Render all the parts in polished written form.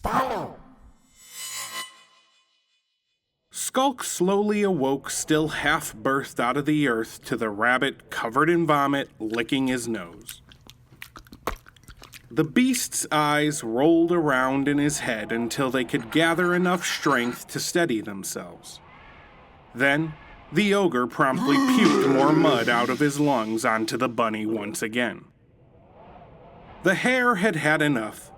Follow. Skulk slowly awoke, still half-birthed out of the earth, to the rabbit covered in vomit, licking his nose. The beast's eyes rolled around in his head until they could gather enough strength to steady themselves. Then, the ogre promptly puked more mud out of his lungs onto the bunny once again. The hare had had enough.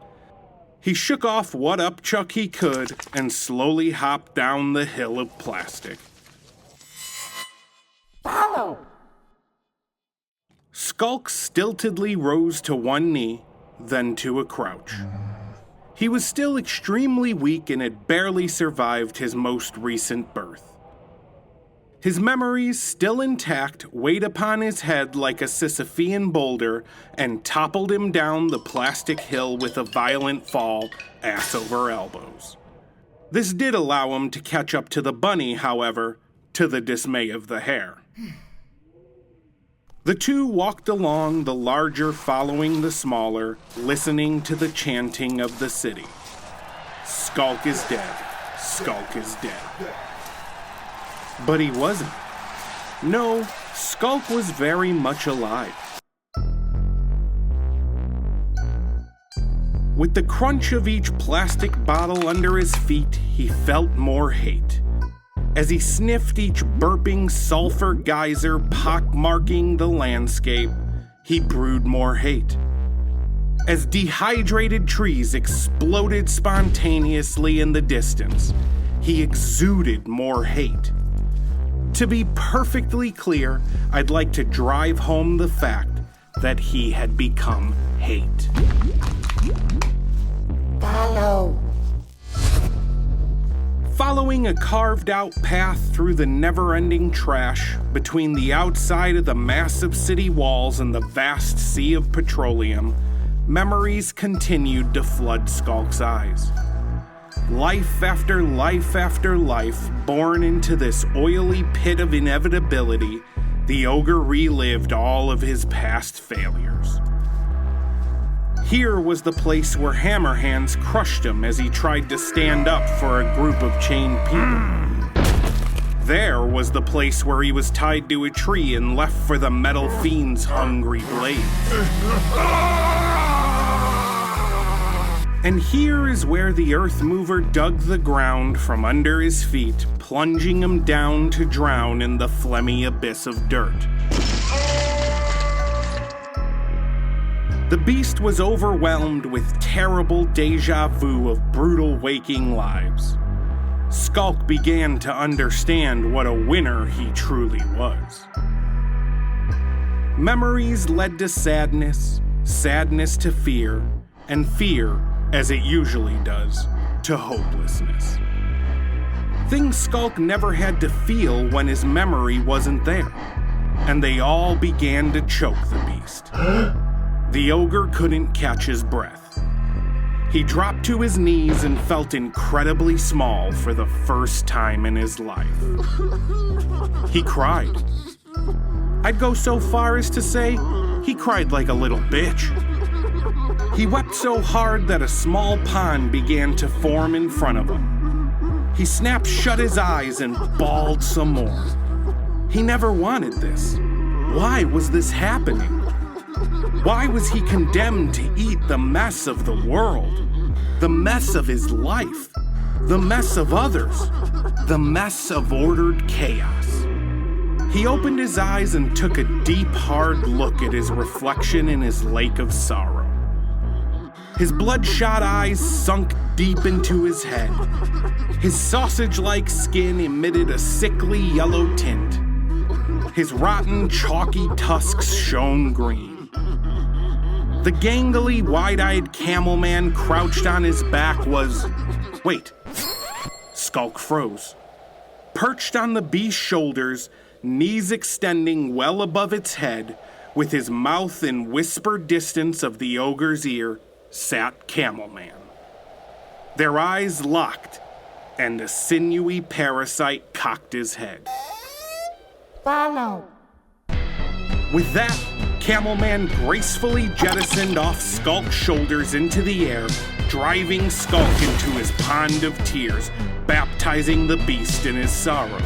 He shook off what upchuck he could and slowly hopped down the hill of plastic. Follow. Skulk stiltedly rose to one knee, then to a crouch. He was still extremely weak and had barely survived his most recent birth. His memories, still intact, weighed upon his head like a Sisyphean boulder and toppled him down the plastic hill with a violent fall, ass over elbows. This did allow him to catch up to the bunny, however, to the dismay of the hare. The two walked along, the larger following the smaller, listening to the chanting of the city. Skulk is dead. Skulk is dead. But he wasn't. No, Skulk was very much alive. With the crunch of each plastic bottle under his feet, he felt more hate. As he sniffed each burping sulfur geyser pockmarking the landscape, he brewed more hate. As dehydrated trees exploded spontaneously in the distance, he exuded more hate. To be perfectly clear, I'd like to drive home the fact that he had become hate. Follow. Following a carved-out path through the never-ending trash between the outside of the massive city walls and the vast sea of petroleum, memories continued to flood Skulk's eyes. Life after life after life, born into this oily pit of inevitability, the ogre relived all of his past failures. Here was the place where Hammerhands crushed him as he tried to stand up for a group of chained people. There was the place where he was tied to a tree and left for the metal fiend's hungry blade. And here is where the earth mover dug the ground from under his feet, plunging him down to drown in the phlegmy abyss of dirt. The beast was overwhelmed with terrible deja vu of brutal waking lives. Skulk began to understand what a winner he truly was. Memories led to sadness, sadness to fear, and fear, as it usually does, to hopelessness. Things Skulk never had to feel when his memory wasn't there, and they all began to choke the beast. The ogre couldn't catch his breath. He dropped to his knees and felt incredibly small for the first time in his life. He cried. I'd go so far as to say he cried like a little bitch. He wept so hard that a small pond began to form in front of him. He snapped shut his eyes and bawled some more. He never wanted this. Why was this happening? Why was he condemned to eat the mess of the world? The mess of his life? The mess of others? The mess of ordered chaos? He opened his eyes and took a deep, hard look at his reflection in his lake of sorrow. His bloodshot eyes sunk deep into his head. His sausage-like skin emitted a sickly yellow tint. His rotten, chalky tusks shone green. The gangly, wide-eyed Camelman crouched on his back was... Wait. Skulk froze. Perched on the beast's shoulders, knees extending well above its head, with his mouth in whisper distance of the ogre's ear, sat Camelman. Their eyes locked, and a sinewy parasite cocked his head. Follow. With that, Camelman gracefully jettisoned off Skulk's shoulders into the air, driving Skulk into his pond of tears, baptizing the beast in his sorrow.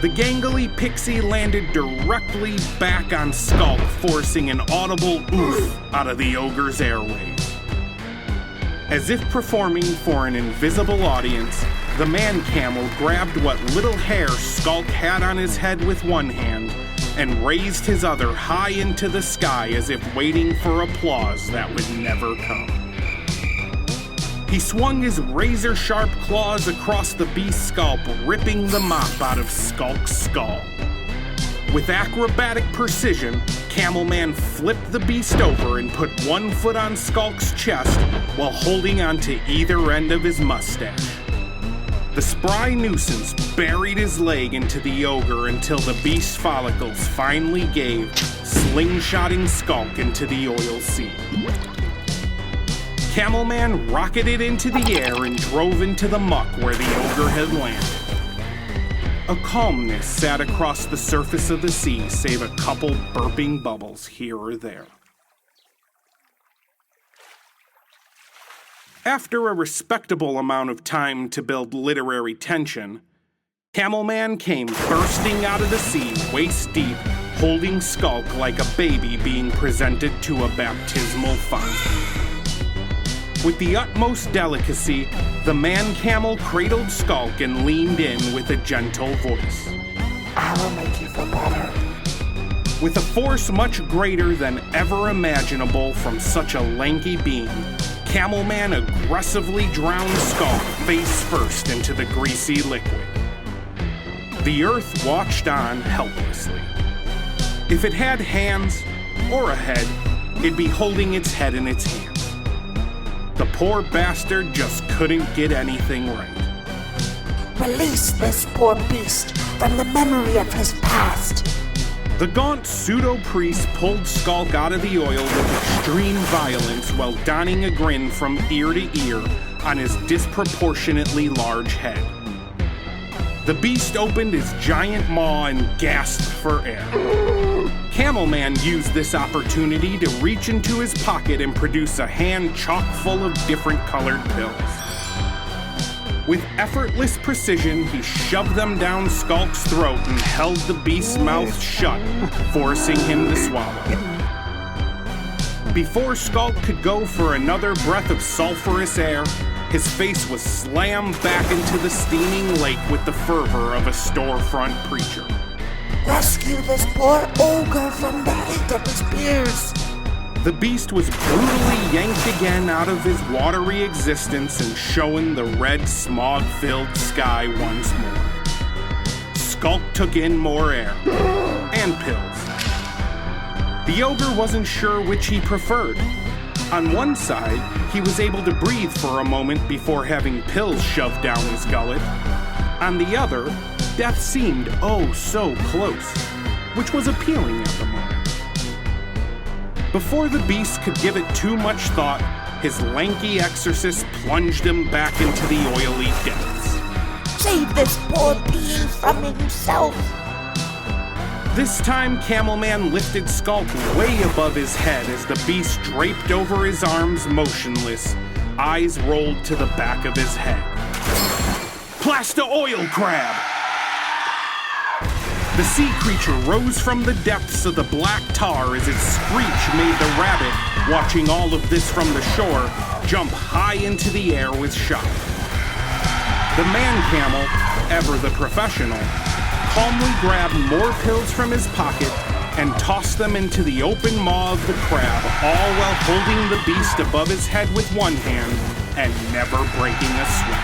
The gangly pixie landed directly back on Skulk, forcing an audible oof out of the ogre's airways. As if performing for an invisible audience, the man-camel grabbed what little hair Skulk had on his head with one hand and raised his other high into the sky as if waiting for applause that would never come. He swung his razor-sharp claws across the beast's scalp, ripping the mop out of Skulk's skull. With acrobatic precision, Camelman flipped the beast over and put one foot on Skulk's chest while holding onto either end of his mustache. The spry nuisance buried his leg into the ogre until the beast's follicles finally gave, slingshotting Skulk into the oil sea. Camelman rocketed into the air and drove into the muck where the ogre had landed. A calmness sat across the surface of the sea, save a couple burping bubbles here or there. After a respectable amount of time to build literary tension, Camelman came bursting out of the sea, waist deep, holding Skulk like a baby being presented to a baptismal font. With the utmost delicacy, the man-camel cradled Skulk and leaned in with a gentle voice. I will make you feel better. With a force much greater than ever imaginable from such a lanky being, Camelman aggressively drowned Skulk face first into the greasy liquid. The earth watched on helplessly. If it had hands, or a head, it'd be holding its head in its hands. The poor bastard just couldn't get anything right. Release this poor beast from the memory of his past. The gaunt pseudo-priest pulled Skulk out of the oil with extreme violence while donning a grin from ear to ear on his disproportionately large head. The beast opened his giant maw and gasped for air. Camelman used this opportunity to reach into his pocket and produce a hand chock full of different colored pills. With effortless precision, he shoved them down Skulk's throat and held the beast's mouth shut, forcing him to swallow. Before Skulk could go for another breath of sulphurous air, his face was slammed back into the steaming lake with the fervor of a storefront preacher. Rescue this poor ogre from the hate of his peers. The beast was brutally yanked again out of his watery existence and showing the red smog-filled sky once more. Skulk took in more air and pills. The ogre wasn't sure which he preferred. On one side, he was able to breathe for a moment before having pills shoved down his gullet. On the other, death seemed oh so close, which was appealing at the moment. Before the beast could give it too much thought, his lanky exorcist plunged him back into the oily depths. Save this poor being from himself. This time, Camelman lifted Skulk way above his head as the beast draped over his arms motionless, eyes rolled to the back of his head. Plasta oil crab! The sea creature rose from the depths of the black tar as its screech made the rabbit, watching all of this from the shore, jump high into the air with shock. The man-camel, ever the professional, calmly grabbed more pills from his pocket and tossed them into the open maw of the crab, all while holding the beast above his head with one hand and never breaking a sweat.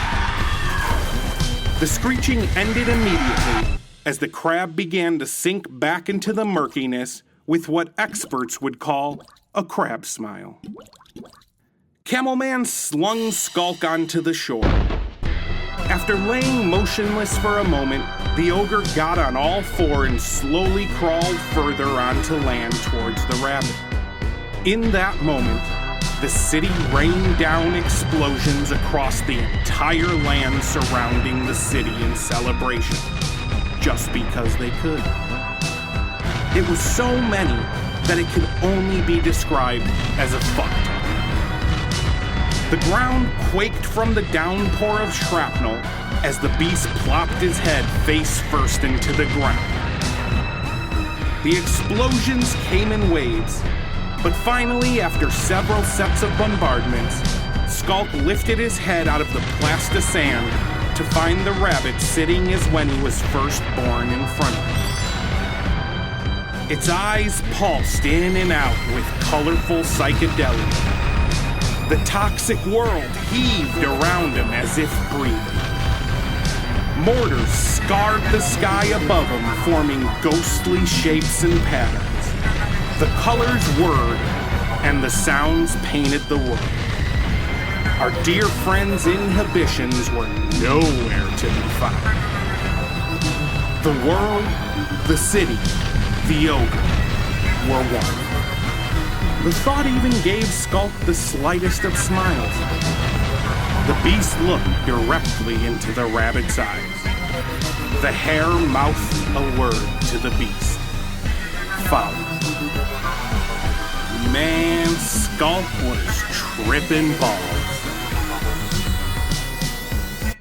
The screeching ended immediately as the crab began to sink back into the murkiness with what experts would call a crab smile. Camelman slung Skulk onto the shore. After laying motionless for a moment, the ogre got on all four and slowly crawled further onto land towards the rabbit. In that moment, the city rained down explosions across the entire land surrounding the city in celebration, just because they could. It was so many that it could only be described as a fuck ton. The ground quaked from the downpour of shrapnel as the beast plopped his head face first into the ground. The explosions came in waves, but finally, after several sets of bombardments, Skulk lifted his head out of the plastisand to find the rabbit sitting as when he was first born in front of him. Its eyes pulsed in and out with colorful psychedelia. The toxic world heaved around him as if breathing. Mortars scarred the sky above him, forming ghostly shapes and patterns. The colors whirred, and the sounds painted the world. Our dear friend's inhibitions were nowhere to be found. The world, the city, the ogre were one. The thought even gave Skulk the slightest of smiles. The beast looked directly into the rabbit's eyes. The hare mouthed a word to the beast. Follow. Man, Skulk was tripping balls.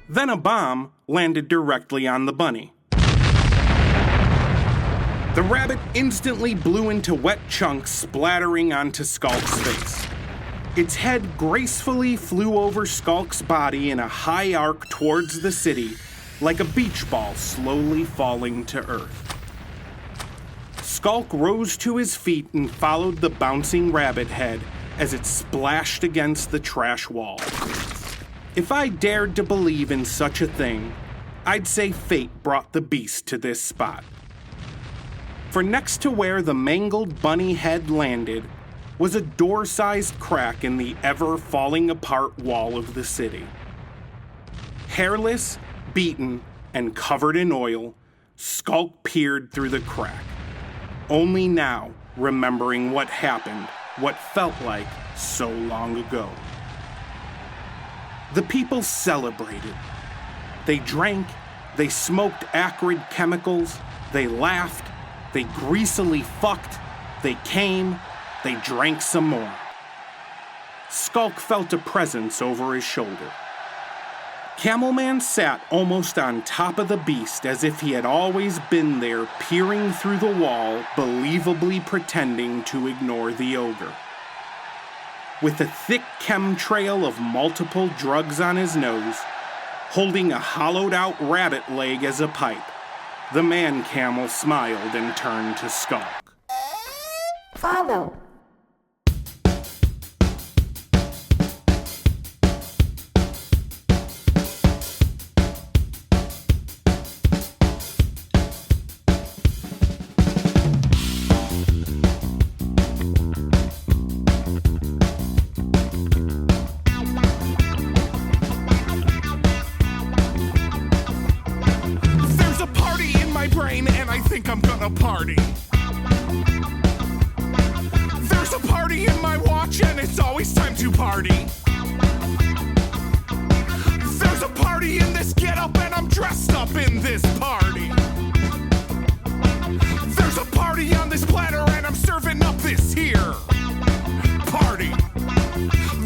Then a bomb landed directly on the bunny. The rabbit instantly blew into wet chunks, splattering onto Skulk's face. Its head gracefully flew over Skulk's body in a high arc towards the city, like a beach ball slowly falling to earth. Skulk rose to his feet and followed the bouncing rabbit head as it splashed against the trash wall. If I dared to believe in such a thing, I'd say fate brought the beast to this spot. For next to where the mangled bunny head landed was a door-sized crack in the ever-falling-apart wall of the city. Hairless, beaten, and covered in oil, Skulk peered through the crack, only now remembering what happened, what felt like so long ago. The people celebrated. They drank, they smoked acrid chemicals, they laughed, they greasily fucked, they came, they drank some more. Skulk felt a presence over his shoulder. Camelman sat almost on top of the beast as if he had always been there, peering through the wall, believably pretending to ignore the ogre. With a thick chemtrail of multiple drugs on his nose, holding a hollowed-out rabbit leg as a pipe, the man-camel smiled and turned to Skulk. Follow. And I think I'm gonna party. There's a party in my watch and it's always time to party. There's a party in this getup and I'm dressed up in this party. There's a party on this platter and I'm serving up this here party.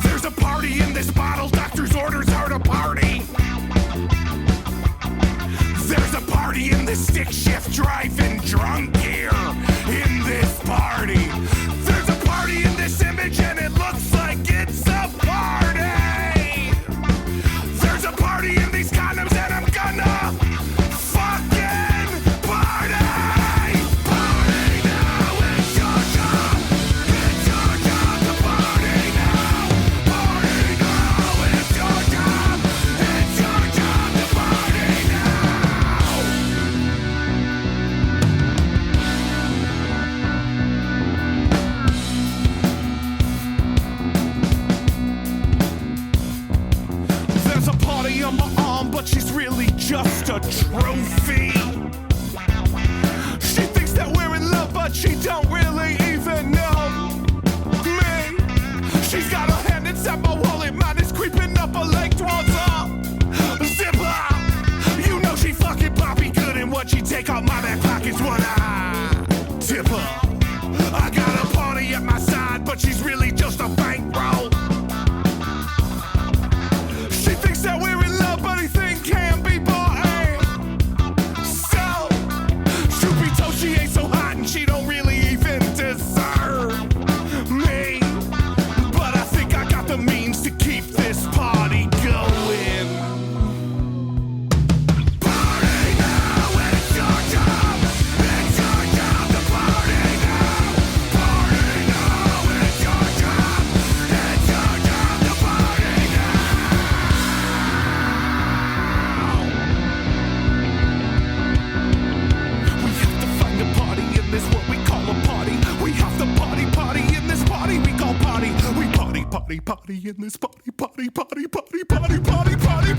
There's a party in this bottle, doctor's orders are to party. There's a party in this stick shift driving drunk here in this party. There's a party in this image and it looks like it's a party. There's a party in these condoms and I'm gonna fucking party. Party now, it's your job. It's your job to party now. Party now, it's your job. It's your job to party now. There's a party on my arm, but she's really just a trophy. She thinks that we're in love, but she don't really even know me. She's got her hand inside my wallet, mine is creeping up her leg towards her zipper. You know she fucking poppy good, and what she take out my back pocket's what I tip her. I got a party at my side, but she's really just a bankroll. Potty in this potty, potty, potty, potty, potty, potty, potty,